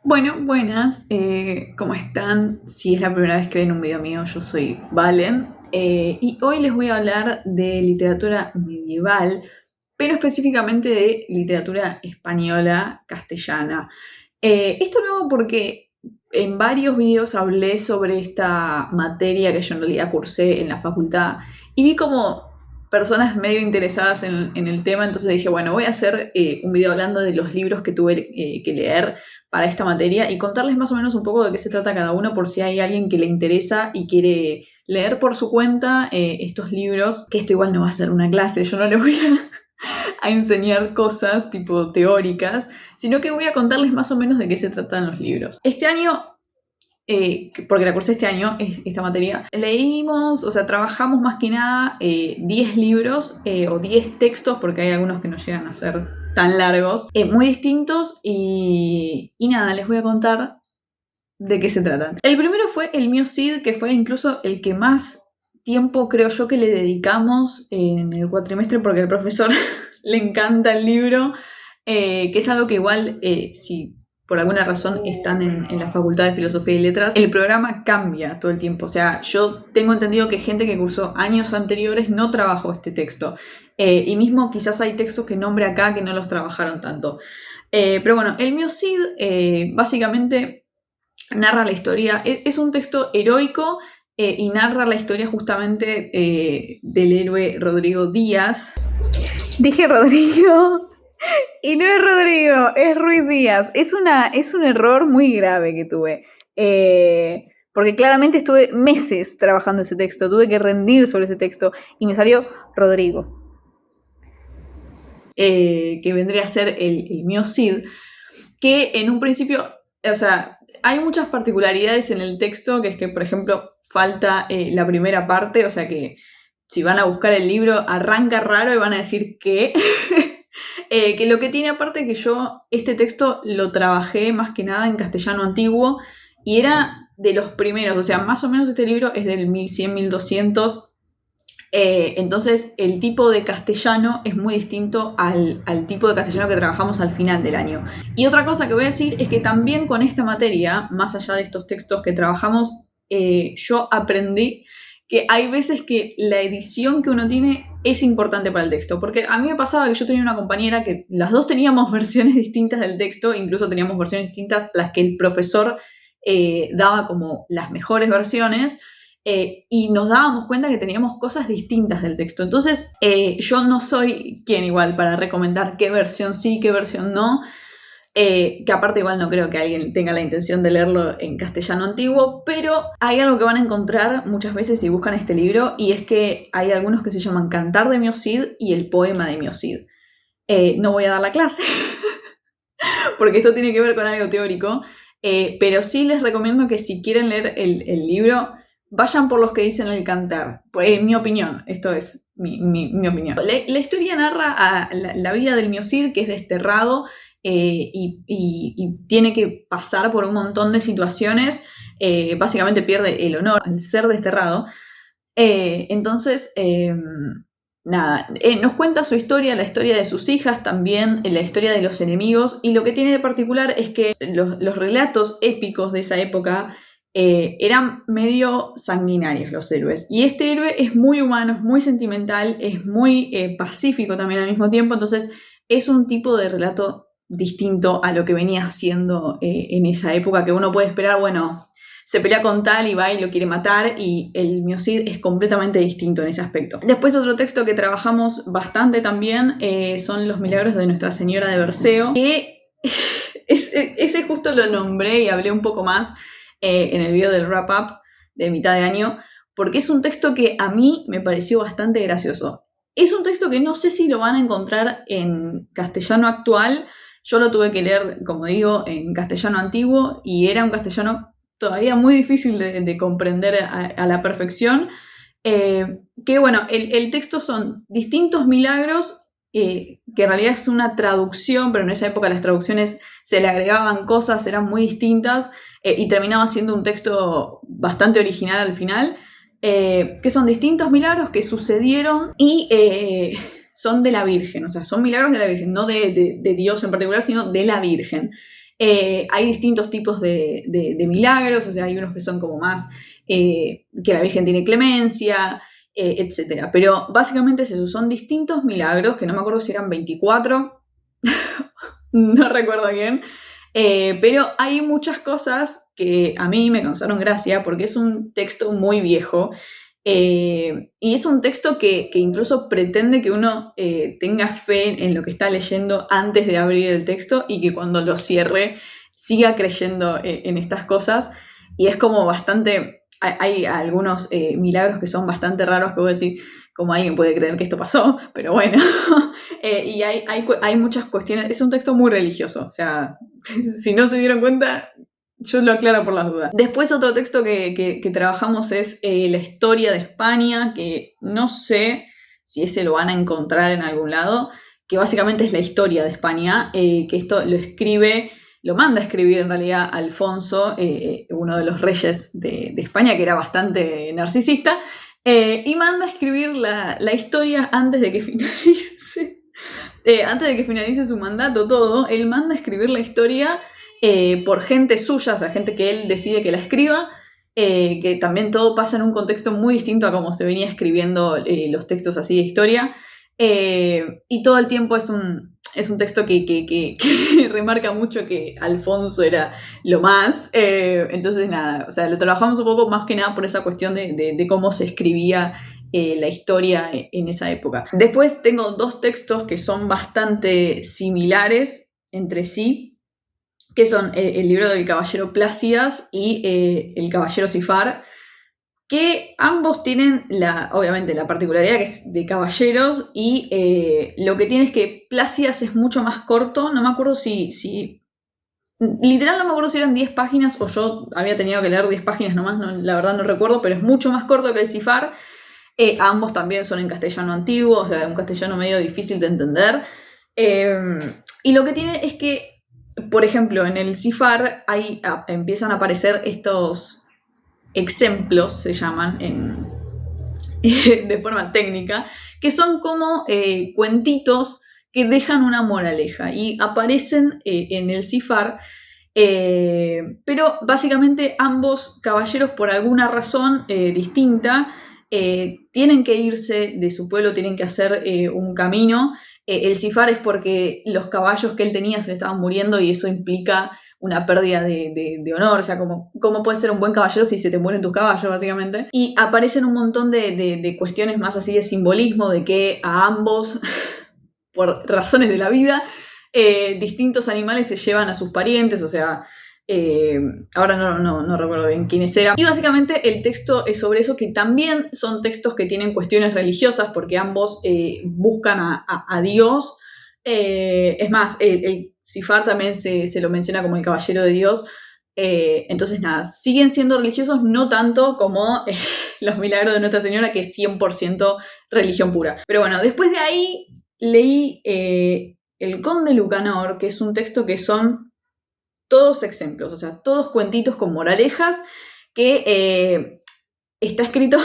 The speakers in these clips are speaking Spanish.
Bueno, buenas, ¿cómo están? Si es la primera vez que ven un video mío, yo soy Valen y hoy les voy a hablar de literatura medieval, pero específicamente de literatura española castellana. Esto lo hago porque en varios videos hablé sobre esta materia que yo en realidad cursé en la facultad y vi como personas medio interesadas en el tema, entonces dije, bueno, voy a hacer un video hablando de los libros que tuve que leer para esta materia y contarles más o menos un poco de qué se trata cada uno por si hay alguien que le interesa y quiere leer por su cuenta estos libros, que esto igual no va a ser una clase, yo no les voy a enseñar cosas tipo teóricas, sino que voy a contarles más o menos de qué se tratan los libros. Este año porque la cursé este año, esta materia, leímos, o sea, trabajamos más que nada 10 libros o 10 textos, porque hay algunos que no llegan a ser tan largos, muy distintos y nada, les voy a contar de qué se tratan. El primero fue el Mio Cid, que fue incluso el que más tiempo creo yo que le dedicamos en el cuatrimestre, porque al profesor le encanta el libro, que es algo que igual, si por alguna razón están en la Facultad de Filosofía y Letras, el programa cambia todo el tiempo. O sea, yo tengo entendido que gente que cursó años anteriores no trabajó este texto. Y mismo quizás hay textos que nombre acá que no los trabajaron tanto. Pero bueno, el Mio Cid básicamente narra la historia. Es un texto heroico y narra la historia justamente del héroe Rodrigo Díaz. Dije Rodrigo. Y no es Rodrigo, es Ruiz Díaz. Es un error muy grave que tuve. Porque claramente estuve meses trabajando ese texto. Tuve que rendir sobre ese texto. Y me salió Rodrigo. Que vendría a ser el Mio Cid. Que en un principio, o sea, hay muchas particularidades en el texto. Que es que, por ejemplo, falta la primera parte. O sea que si van a buscar el libro, arranca raro y van a decir ¿qué? Que lo que tiene aparte que yo este texto lo trabajé más que nada en castellano antiguo y era de los primeros, o sea, más o menos este libro es del 1100, 1200, entonces el tipo de castellano es muy distinto al tipo de castellano que trabajamos al final del año. Y otra cosa que voy a decir es que también con esta materia, más allá de estos textos que trabajamos, yo aprendí que hay veces que la edición que uno tiene es importante para el texto, porque a mí me pasaba que yo tenía una compañera que las dos teníamos versiones distintas del texto, incluso teníamos versiones distintas, las que el profesor daba como las mejores versiones, y nos dábamos cuenta que teníamos cosas distintas del texto. Entonces, yo no soy quien igual para recomendar qué versión sí, qué versión no, que aparte igual no creo que alguien tenga la intención de leerlo en castellano antiguo, pero hay algo que van a encontrar muchas veces si buscan este libro, y es que hay algunos que se llaman Cantar de Mio Cid y el Poema de Mio Cid. No voy a dar la clase, porque esto tiene que ver con algo teórico, pero sí les recomiendo que si quieren leer el libro, vayan por los que dicen el cantar. Mi opinión, esto es mi opinión. La historia narra a la vida del Mio Cid, que es desterrado, y tiene que pasar por un montón de situaciones, básicamente pierde el honor al ser desterrado. Entonces, nada, nos cuenta su historia, la historia de sus hijas también, la historia de los enemigos, y lo que tiene de particular es que los relatos épicos de esa época eran medio sanguinarios los héroes, y este héroe es muy humano, es muy sentimental, es muy pacífico también al mismo tiempo, entonces es un tipo de relato distinto a lo que venía haciendo en esa época, que uno puede esperar, bueno, se pelea con tal y va y lo quiere matar, y el Mio Cid es completamente distinto en ese aspecto. Después otro texto que trabajamos bastante también son Los Milagros de Nuestra Señora de Berceo, que ese justo lo nombré y hablé un poco más en el video del wrap-up de mitad de año, porque es un texto que a mí me pareció bastante gracioso. Es un texto que no sé si lo van a encontrar en castellano actual. Yo lo tuve que leer, como digo, en castellano antiguo, y era un castellano todavía muy difícil de comprender a la perfección. Que bueno, el texto son distintos milagros, que en realidad es una traducción, pero en esa época las traducciones se le agregaban cosas, eran muy distintas, y terminaba siendo un texto bastante original al final, que son distintos milagros que sucedieron y son de la Virgen, o sea, son milagros de la Virgen, no de Dios en particular, sino de la Virgen. Hay distintos tipos de milagros, o sea, hay unos que son como más que la Virgen tiene clemencia, etc. Pero básicamente es eso, son distintos milagros, que no me acuerdo si eran 24, no recuerdo bien, pero hay muchas cosas que a mí me causaron gracia porque es un texto muy viejo. Y es un texto que incluso pretende que uno tenga fe en lo que está leyendo antes de abrir el texto y que cuando lo cierre siga creyendo en estas cosas. Y es como bastante, hay algunos milagros que son bastante raros que vos decís, como alguien puede creer que esto pasó, pero bueno. Y hay muchas cuestiones, es un texto muy religioso, o sea, si no se dieron cuenta, yo lo aclaro por las dudas. Después otro texto que trabajamos es la historia de España, que no sé si ese lo van a encontrar en algún lado, que básicamente es la historia de España, que esto lo manda a escribir en realidad Alfonso, uno de los reyes de España, que era bastante narcisista, y manda a escribir la historia antes de que finalice. Antes de que finalice su mandato, todo, él manda a escribir la historia por gente suya, o sea, gente que él decide que la escriba, que también todo pasa en un contexto muy distinto a como se venía escribiendo los textos así de historia, y todo el tiempo es un texto que remarca mucho que Alfonso era lo más, entonces nada, o sea, lo trabajamos un poco más que nada por esa cuestión de cómo se escribía la historia en esa época. Después tengo dos textos que son bastante similares entre sí, que son el libro del Caballero Plácidas y el Caballero Cifar, que ambos tienen obviamente la particularidad que es de caballeros, y lo que tiene es que Plácidas es mucho más corto, no me acuerdo si literal no me acuerdo si eran 10 páginas o yo había tenido que leer 10 páginas nomás, no, la verdad no recuerdo, pero es mucho más corto que el Cifar. Ambos también son en castellano antiguo, o sea, un castellano medio difícil de entender. Y lo que tiene es que, por ejemplo, en el Cifar empiezan a aparecer estos exemplos, se llaman de forma técnica, que son como cuentitos que dejan una moraleja y aparecen en el Cifar, pero básicamente ambos caballeros, por alguna razón distinta, tienen que irse de su pueblo, tienen que hacer un camino. El Cifar es porque los caballos que él tenía se le estaban muriendo y eso implica una pérdida de honor, o sea, ¿cómo puedes ser un buen caballero si se te mueren tus caballos, básicamente? Y aparecen un montón de cuestiones más así de simbolismo, de que a ambos, por razones de la vida, distintos animales se llevan a sus parientes, o sea, ahora no recuerdo bien quiénes eran. Y básicamente el texto es sobre eso, que también son textos que tienen cuestiones religiosas, porque ambos buscan a Dios. Es más, el Cifar también se lo menciona como el caballero de Dios. Entonces, nada, siguen siendo religiosos, no tanto como los milagros de Nuestra Señora, que es 100% religión pura. Pero bueno, después de ahí leí El Conde Lucanor, que es un texto que son todos ejemplos, o sea, todos cuentitos con moralejas, que está escrito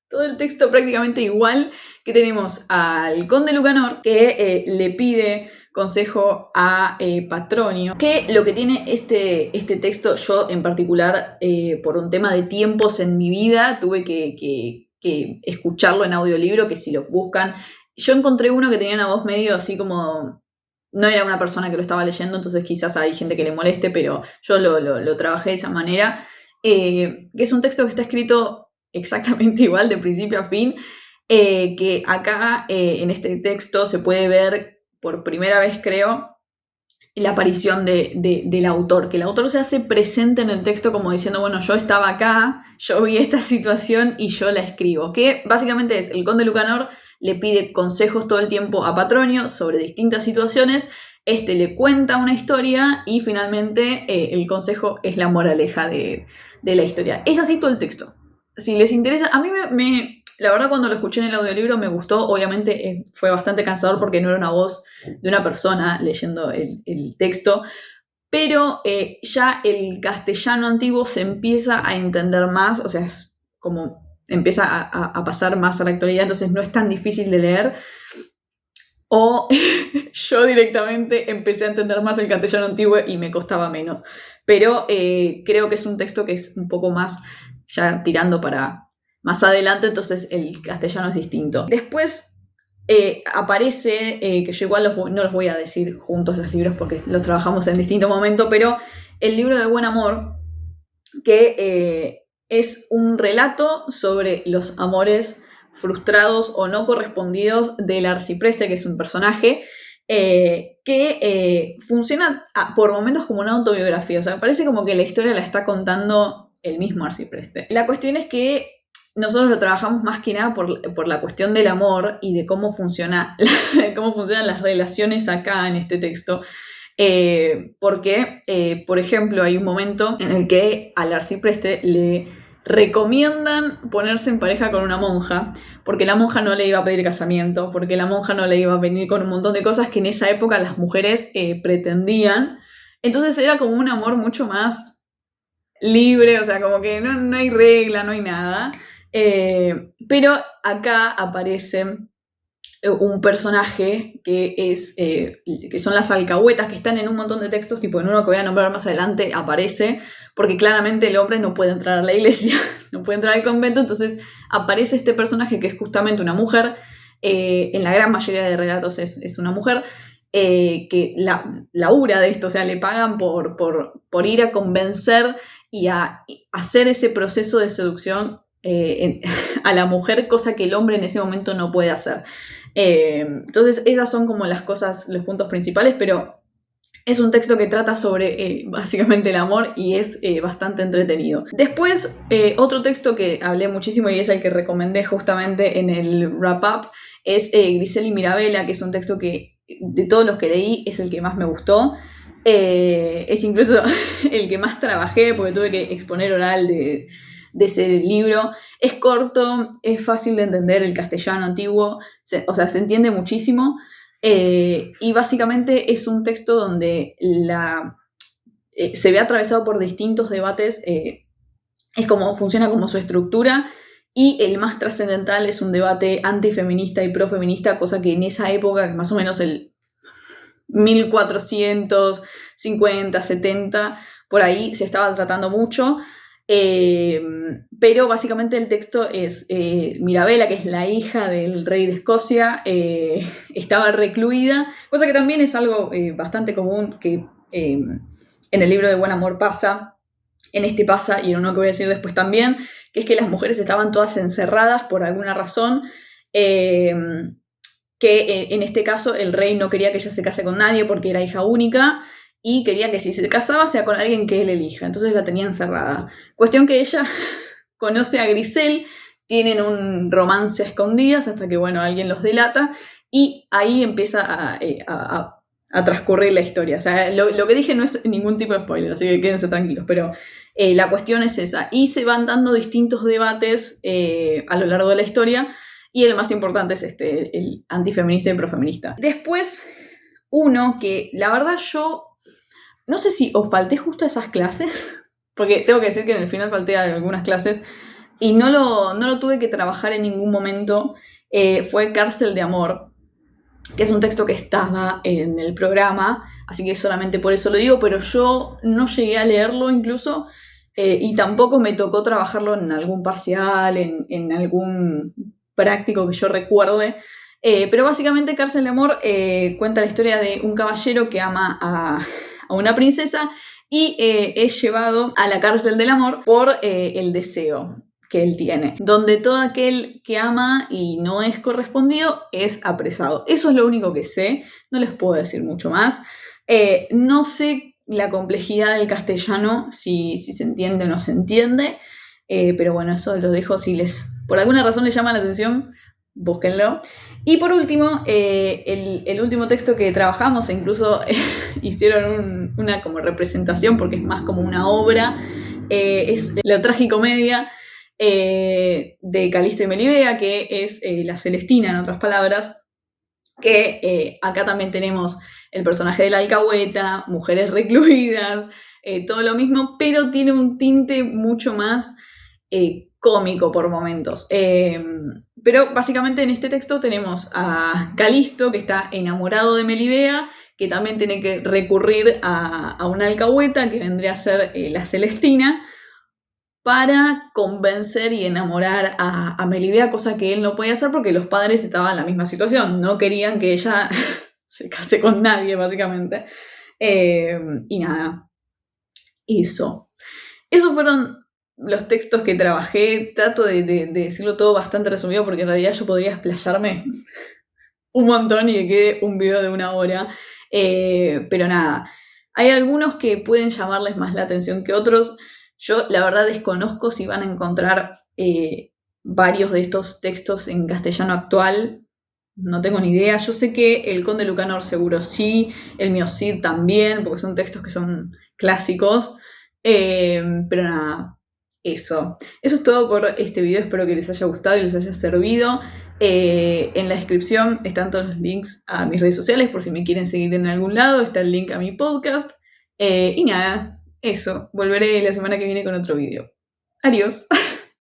todo el texto prácticamente igual, que tenemos al Conde Lucanor, que le pide consejo a Patronio, que lo que tiene este texto, yo en particular, por un tema de tiempos en mi vida, tuve que escucharlo en audiolibro, que si lo buscan, yo encontré uno que tenía una voz medio así como... No era una persona que lo estaba leyendo, entonces quizás hay gente que le moleste, pero yo lo trabajé de esa manera. Que es un texto que está escrito exactamente igual de principio a fin, que acá en este texto se puede ver por primera vez, creo, la aparición del autor, que el autor se hace presente en el texto como diciendo, bueno, yo estaba acá, yo vi esta situación y yo la escribo, que básicamente es el Conde Lucanor le pide consejos todo el tiempo a Patronio sobre distintas situaciones, este le cuenta una historia y finalmente el consejo es la moraleja de la historia. Es así todo el texto. Si les interesa, a mí la verdad cuando lo escuché en el audiolibro me gustó, obviamente fue bastante cansador porque no era una voz de una persona leyendo el texto, pero ya el castellano antiguo se empieza a entender más, o sea, es como empieza a pasar más a la actualidad, entonces no es tan difícil de leer. o yo directamente empecé a entender más el castellano antiguo y me costaba menos. Pero creo que es un texto que es un poco más ya tirando para más adelante, entonces el castellano es distinto. Después aparece, que yo igual no los voy a decir juntos los libros porque los trabajamos en distinto momento, pero el libro de Buen Amor, que es un relato sobre los amores frustrados o no correspondidos del arcipreste, que es un personaje que funciona por momentos como una autobiografía. O sea, me parece como que la historia la está contando el mismo arcipreste. La cuestión es que nosotros lo trabajamos más que nada por la cuestión del amor y de cómo funcionan las relaciones acá en este texto. Porque, por ejemplo, hay un momento en el que al arcipreste le recomiendan ponerse en pareja con una monja, porque la monja no le iba a pedir casamiento, porque la monja no le iba a venir con un montón de cosas que en esa época las mujeres pretendían. Entonces era como un amor mucho más libre, o sea, como que no hay regla, no hay nada. Pero acá aparece un personaje que son las alcahuetas, que están en un montón de textos, tipo en uno que voy a nombrar más adelante aparece, porque claramente el hombre no puede entrar a la iglesia, no puede entrar al convento, entonces aparece este personaje que es justamente una mujer, en la gran mayoría de relatos es una mujer, que labura de esto, o sea, le pagan por ir a convencer y a hacer ese proceso de seducción a la mujer, cosa que el hombre en ese momento no puede hacer. Entonces esas son como las cosas, los puntos principales, pero es un texto que trata sobre básicamente el amor y es bastante entretenido. Después, otro texto que hablé muchísimo y es el que recomendé justamente en el wrap-up es Grisel y Mirabella, que es un texto que de todos los que leí es el que más me gustó. Es incluso el que más trabajé porque tuve que exponer oral de ese libro. Es corto, es fácil de entender el castellano antiguo, o sea, se entiende muchísimo. Y básicamente es un texto donde se ve atravesado por distintos debates, es como funciona como su estructura, y el más trascendental es un debate antifeminista y profeminista, cosa que en esa época, más o menos el 1450, 70, por ahí se estaba tratando mucho. Pero básicamente el texto es Mirabella, que es la hija del rey de Escocia, estaba recluida, cosa que también es algo bastante común que en el libro de Buen Amor pasa, en este pasa y en uno que voy a decir después también, que es que las mujeres estaban todas encerradas por alguna razón, que en este caso el rey no quería que ella se case con nadie porque era hija única, y quería que si se casaba sea con alguien que él elija, entonces la tenía encerrada. Cuestión que ella conoce a Grisel, tienen un romance a escondidas hasta que, bueno, alguien los delata, y ahí empieza a transcurrir la historia. O sea, lo que dije no es ningún tipo de spoiler, así que quédense tranquilos, pero la cuestión es esa. Y se van dando distintos debates a lo largo de la historia, y el más importante es el antifeminista y profeminista. Después, uno que la verdad yo no sé si o falté justo a esas clases, porque tengo que decir que en el final falté a algunas clases y no lo tuve que trabajar en ningún momento, fue Cárcel de Amor, que es un texto que estaba en el programa, así que solamente por eso lo digo, pero yo no llegué a leerlo incluso, y tampoco me tocó trabajarlo en algún parcial, en algún práctico que yo recuerde. Pero básicamente Cárcel de Amor cuenta la historia de un caballero que ama a una princesa y es llevado a la cárcel del amor por el deseo que él tiene, donde todo aquel que ama y no es correspondido es apresado. Eso es lo único que sé, no les puedo decir mucho más. No sé la complejidad del castellano, si se entiende o no se entiende, pero bueno, eso lo dejo, si por alguna razón les llama la atención, búsquenlo. Y por último, el último texto que trabajamos, e incluso hicieron una como representación, porque es más como una obra, es la tragicomedia de Calisto y Melibea, que es la Celestina, en otras palabras, que acá también tenemos el personaje de la alcahueta, mujeres recluidas, todo lo mismo, pero tiene un tinte mucho más cómico por momentos. Pero básicamente en este texto tenemos a Calisto, que está enamorado de Melibea, que también tiene que recurrir a una alcahueta, que vendría a ser la Celestina, para convencer y enamorar a Melibea, cosa que él no podía hacer porque los padres estaban en la misma situación, no querían que ella se case con nadie, básicamente. Y nada, eso. Esos fueron los textos que trabajé. Trato de decirlo todo bastante resumido porque en realidad yo podría explayarme un montón y que quede un video de 1 hora. Pero nada, hay algunos que pueden llamarles más la atención que otros. Yo la verdad desconozco si van a encontrar varios de estos textos en castellano actual. No tengo ni idea. Yo sé que el Conde Lucanor seguro sí, el Miocid también, porque son textos que son clásicos. Pero nada, eso. Eso es todo por este video. Espero que les haya gustado y les haya servido. En la descripción están todos los links a mis redes sociales por si me quieren seguir en algún lado. Está el link a mi podcast. Y nada, eso. Volveré la semana que viene con otro video. Adiós.